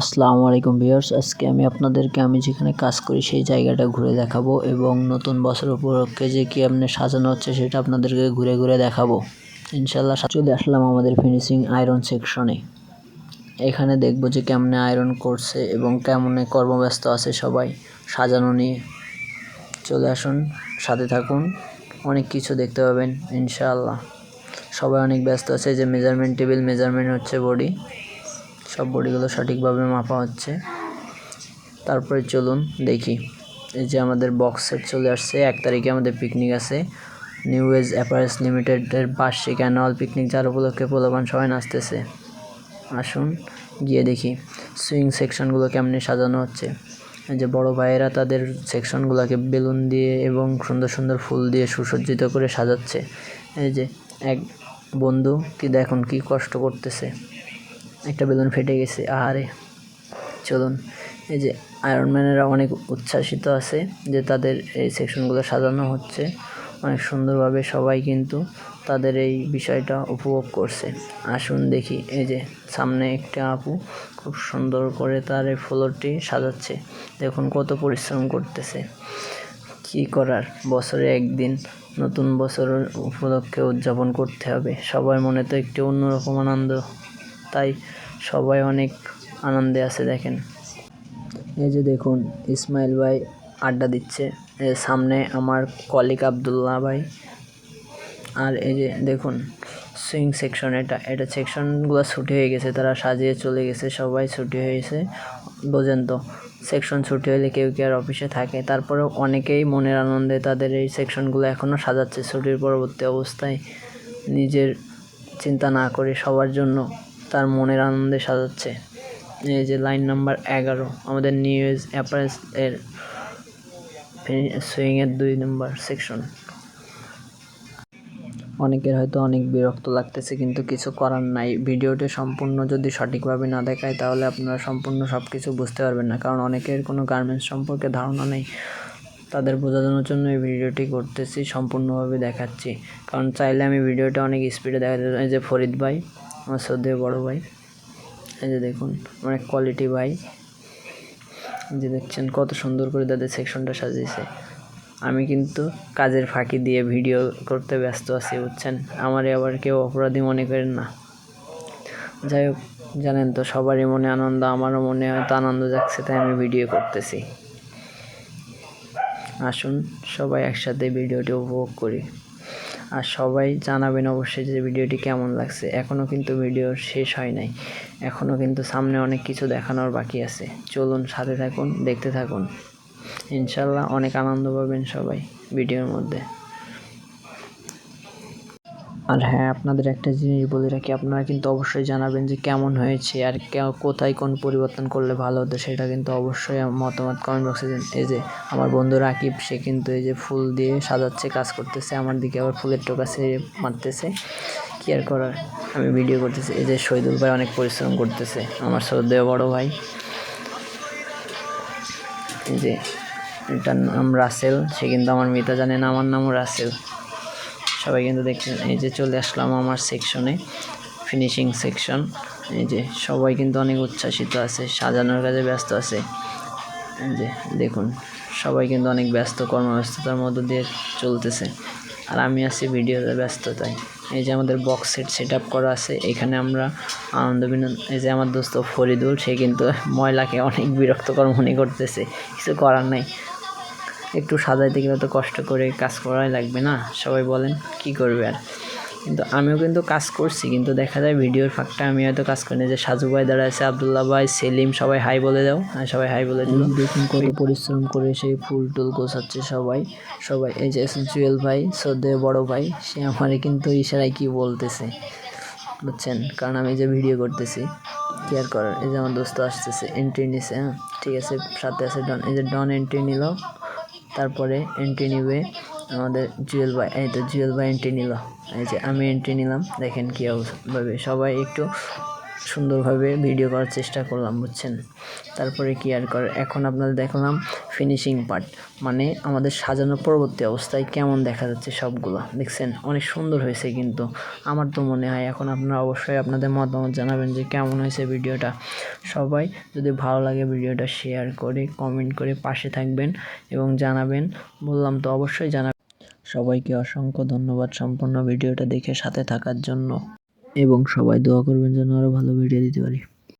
আসসালামু আলাইকুম ভিউয়ার্স, আজকে আমি যেখানে কাজ করি সেই জায়গাটা ঘুরে দেখাবো এবং নতুন বছর উপলক্ষে যে কেমনে সাজানো হচ্ছে সেটা আপনাদেরকে ঘুরে ঘুরে দেখাবো ইনশাআল্লাহ। চলে আসলাম আমাদের ফিনিশিং আয়রন সেকশনে। এখানে দেখবো যে কেমনে আয়রন করছে এবং কেমনে কর্মব্যস্ত আছে সবাই সাজানো নিয়ে। চলে আসুন, সাথে থাকুন, অনেক কিছু দেখতে পাবেন ইনশাআল্লাহ। সবাই অনেক ব্যস্ত আছে। যে মেজারমেন্ট টেবিল, মেজারমেন্ট হচ্ছে বডি, সব বডিগুলো সঠিকভাবে মাপা হচ্ছে। তারপরে চলুন দেখি। এই যে আমাদের বক্স সেট চলে আসছে। 1 তারিখে আমাদের পিকনিক আছে, নিউ এজ অ্যাপারেলস লিমিটেডের বার্ষিক অ্যানুয়াল পিকনিক, যার উপলক্ষে পোলাপান সবাই নাচতেছে। আসুন গিয়ে দেখি সুইং সেকশনগুলো কেমনে সাজানো হচ্ছে। এই যে বড় ভাইয়েরা তাদের সেকশনগুলোকে বেলুন দিয়ে এবং সুন্দর সুন্দর ফুল দিয়ে সুসজ্জিত করে সাজাচ্ছে। এই যে এক বন্ধু কি দেখুন কি কষ্ট করতেছে, একটা বেলুন ফেটে গেছে, আহারে। চলুন, এই যে আয়রনম্যানেরা অনেক উচ্ছ্বাসিত আছে যে তাদের এই সেকশনগুলো সাজানো হচ্ছে অনেক সুন্দরভাবে। সবাই কিন্তু তাদের এই বিষয়টা উপভোগ করছে। আসুন দেখি। এই যে সামনে একটা আপু খুব সুন্দর করে তার এই ফ্লোরটি সাজাচ্ছে। দেখুন কত পরিশ্রম করতেছে। কি করার, বছরে একদিন নতুন বছর উপলক্ষে উদযাপন করতে হবে। সবার মনে তো একটি অন্যরকম আনন্দ, তাই সবাই অনেক আনন্দে আছে। দেখেন, এই যে দেখুন ইসমাইল ভাই আড্ডা দিচ্ছে, সামনে আমার কলিগ আব্দুল্লাহ ভাই। আর এই যে দেখুন সুইং সেকশন, এটা সেকশনগুলো ছুটি হয়ে গেছে, তারা সাজিয়ে চলে গেছে, সবাই ছুটি হয়েছে। বোঝেন তো, সেকশন ছুটি হলে কেউ কি আর অফিসে থাকে? তারপরেও অনেকেই মনের আনন্দে তাদের এই সেকশনগুলো এখনও সাজাচ্ছে ছুটির পরবর্তী অবস্থায়, নিজের চিন্তা না করে সবার জন্য তার মনের আনন্দে সাজাচ্ছে। এই যে লাইন নাম্বার 11 আমাদের নিউ এজ অ্যাপারেলস এর সুইংয়ের 2 নম্বর সেকশন। অনেকের হয়তো অনেক বিরক্ত লাগতেছে, কিন্তু কিছু করার নাই। ভিডিওটি সম্পূর্ণ যদি সঠিকভাবে না দেখায় তাহলে আপনারা সম্পূর্ণ সব কিছু বুঝতে পারবেন না, কারণ অনেকের কোনো গার্মেন্টস সম্পর্কে ধারণা নেই। তাদের বোঝানোর জন্য এই ভিডিওটি করতেছি, সম্পূর্ণভাবে দেখাচ্ছি। কারণ চাইলে আমি ভিডিওটা অনেক স্পিডে দেখাতে। এই যে ফরিদ ভাই, আমার শ্রদ্ধেয় বড় ভাই। এই যে দেখুন অনেক কোয়ালিটি ভাই, যে দেখছেন কত সুন্দর করে তাদের সেকশনটা সাজিয়েছে। আমি কিন্তু কাজের ফাঁকি দিয়ে ভিডিও করতে ব্যস্ত আছি, বুঝছেন। আমারে আবার কেউ অপরাধী মনে করেন না। যাই হোক, জানেন তো সবারই মনে আনন্দ, আমারও মনে হয়তো আনন্দ জাগছে, তাই আমি ভিডিও করতেছি। আসুন সবাই একসাথে ভিডিওটি উপভোগ করি। আর সবাই জানাবেন অবশ্যই যে ভিডিওটি কেমন লাগছে। এখনও কিন্তু ভিডিও শেষ হয় নাই, এখনও কিন্তু সামনে অনেক কিছু দেখানোর বাকি আছে। চলুন সাথে থাকুন, দেখতে থাকুন, ইনশাল্লাহ অনেক আনন্দ পাবেন সবাই ভিডিওর মধ্যে। আর হ্যাঁ, আপনাদের একটা জিনিস বলে রাখি, আপনারা কিন্তু অবশ্যই জানাবেন যে কেমন হয়েছে আর কোথায় কোন পরিবর্তন করলে ভালো হতো, সেটা কিন্তু অবশ্যই মতামত কমেন্ট বক্সে দিন। এই যে আমার বন্ধু রাকিব, সে কিন্তু এই যে ফুল দিয়ে সাজাচ্ছে, কাজ করতেছে, আমার দিকে আবার ফুলের টোকা ছেড়ে মারতেছে। কি আর করার, আমি ভিডিও করতেছি। এই যে শহীদুল ভাই অনেক পরিশ্রম করতেছে, আমার শ্রদ্ধেয় বড় ভাই। এই যে এটার নাম রাসেল, সে কিন্তু আমার মিতা জানে না, আমার নামও রাসেল। সবাই কিন্তু দেখছেন। এই যে চলে আসলাম আমার সেকশনে, ফিনিশিং সেকশন। এই যে সবাই কিন্তু অনেক উচ্ছ্বাসিত আছে, সাজানোর কাজে ব্যস্ত আছে। এই যে দেখুন সবাই কিন্তু অনেক ব্যস্ত, কর্মব্যস্ততার মধ্য দিয়ে চলতেছে, আর আমি আছি ভিডিওতে ব্যস্ততায়। এই যে আমাদের বক্স সেট আপ করা আছে, এখানে আমরা আনন্দ বিনোদন। এই যে আমার দোস্ত ফরিদুল, সে কিন্তু ময়লাকে অনেক বিরক্তকর মনে করতেছে, কিছু করার নাই। একটু সাজাইতে গেলে তো কষ্ট করে কাজ করাই লাগবে না, সবাই বলেন কি করবে আর। কিন্তু আমিও কিন্তু কাজ করছি, কিন্তু দেখা যায় ভিডিওর ফাঁকটা আমি হয়তো কাজ করি না। যে সাজু ভাই দাঁড়া আছে, আবদুল্লাহ ভাই, সেলিম, সবাই হাই বলে দাও। হ্যাঁ, সবাই হাই বলে দিল। দেখুন কত পরিশ্রম করে সেই ফুল টুল গোছাচ্ছে সবাই। এই যে জুয়েল ভাই, শ্রদ্ধেয় বড় ভাই, সে আমারে কিন্তু ইশারায় কি বলতেছে, বুঝছেন, কারণ আমি যে ভিডিও করতেছি। কি আর করার। এই যে আমার দোস্ত আসতেছে, এন্ট্রি নিছে। হ্যাঁ ঠিক আছে, সাথে আছে ডন। এই যে ডন এন্ট্রি নিল, তারপরে এন্ট্রি নিবে আমাদের জুয়েল ভাই। এই তো জুয়েল ভাই এন্ট্রি নিল। এই যে আমি এন্ট্রি নিলাম, দেখেন কী অবস্থাভাবে সবাই একটু সুন্দরভাবে ভিডিও করার চেষ্টা করলাম, বুঝছেন। তারপরে কি আর করার, এখন আপনাদের দেখলাম ফিনিশিং পার্ট, মানে আমাদের সাজানোর পরবর্তী অবস্থায় কেমন দেখা যাচ্ছে সবগুলো। দেখছেন অনেক সুন্দর হয়েছে, কিন্তু আমার তো মনে হয় এখন আপনারা অবশ্যই আপনাদের মতামত জানাবেন যে কেমন হয়েছে ভিডিওটা। সবাই যদি ভালো লাগে ভিডিওটা শেয়ার করে কমেন্ট করে পাশে থাকবেন এবং জানাবেন, বললাম তো অবশ্যই জানাবেন। সবাইকে অসংখ্য ধন্যবাদ সম্পূর্ণ ভিডিওটা দেখে সাথে থাকার জন্য, এবং সবাই দোয়া করবেন যেন আরও ভালো ভিডিও দিতে পারি।